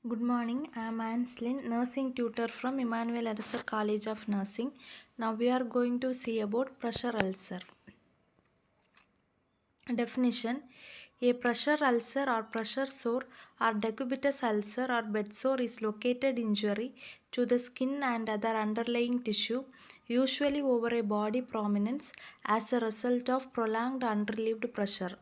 Good morning, I am Anslin, nursing tutor from Emmanuel Arasar College of Nursing. Now we are going to see about pressure ulcer. Definition: a pressure ulcer or pressure sore or decubitus ulcer or bed sore is located injury to the skin and other underlying tissue, usually over a body prominence, as a result of prolonged unrelieved pressure.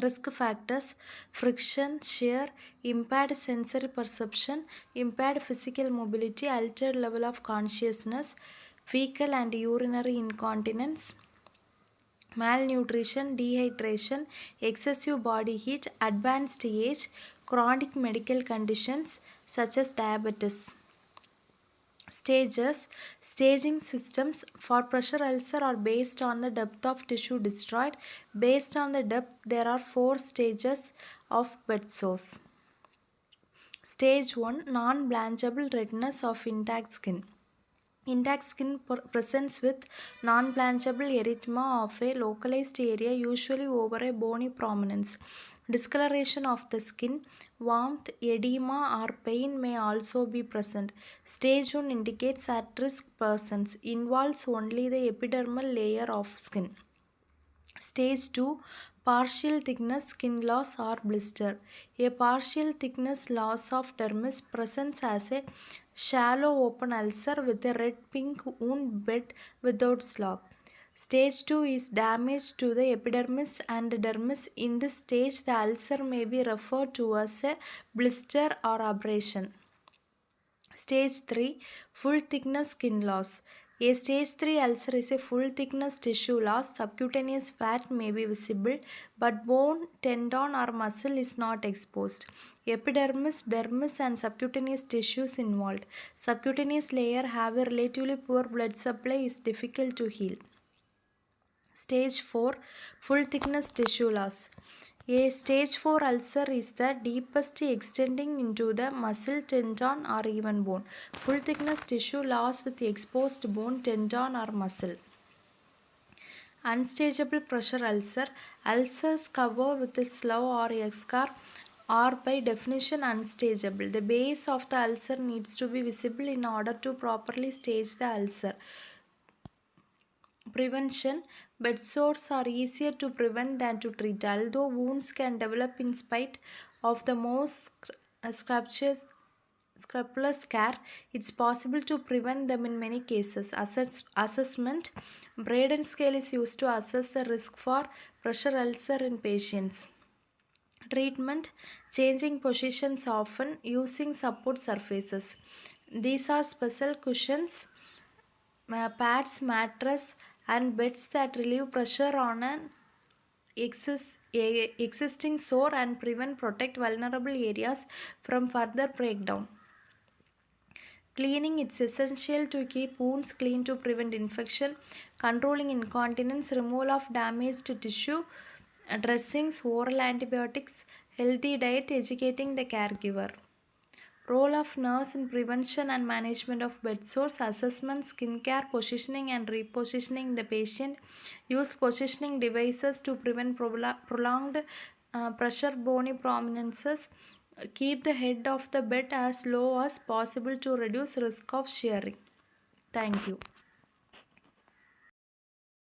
Risk factors: friction, shear, impaired sensory perception, impaired physical mobility, altered level of consciousness, fecal and urinary incontinence, malnutrition, dehydration, excessive body heat, advanced age, chronic medical conditions such as diabetes. Stages: staging systems for pressure ulcer are based on the depth of tissue destroyed. Based on the depth, there are 4 stages of bed sores. Stage 1: non-blanchable redness of intact skin. Intact skin presents with non-blanchable erythema of a localized area, usually over a bony prominence. Discoloration of the skin, warmth, edema, or pain may also be present. Stage 1 indicates at-risk persons, involves only the epidermal layer of skin. Stage 2: partial thickness skin loss or blister. A partial thickness loss of dermis presents as a shallow open ulcer with a red-pink wound bed without slug. Stage 2 is damage to the epidermis and dermis. In this stage, the ulcer may be referred to as a blister or abrasion. Stage 3: full thickness skin loss. A stage 3 ulcer is a full thickness tissue loss. Subcutaneous fat may be visible, but bone, tendon, or muscle is not exposed. Epidermis, dermis, and subcutaneous tissues involved. Subcutaneous layer have a relatively poor blood supply, is difficult to heal. Stage 4: full thickness tissue loss. A stage 4 ulcer is the deepest, extending into the muscle, tendon, or even bone. Full thickness tissue loss with exposed bone, tendon, or muscle. Unstageable pressure ulcer. Ulcers covered with a slough or a scar are by definition unstageable. The base of the ulcer needs to be visible in order to properly stage the ulcer. Prevention: bed sores are easier to prevent than to treat. Although wounds can develop in spite of the most scrupulous care, it's possible to prevent them in many cases. Assessment: Braden scale is used to assess the risk for pressure ulcer in patients. Treatment: changing positions often, using support surfaces. These are special cushions, pads, mattress, and beds that relieve pressure on an existing sore and protect vulnerable areas from further breakdown. Cleaning: it's essential to keep wounds clean to prevent infection. Controlling incontinence, removal of damaged tissue, dressings, oral antibiotics, healthy diet, educating the caregiver. Role of nurse in prevention and management of bed sores: assessment, skin care, positioning and repositioning the patient. Use positioning devices to prevent prolonged pressure bony prominences. Keep the head of the bed as low as possible to reduce risk of shearing. Thank you.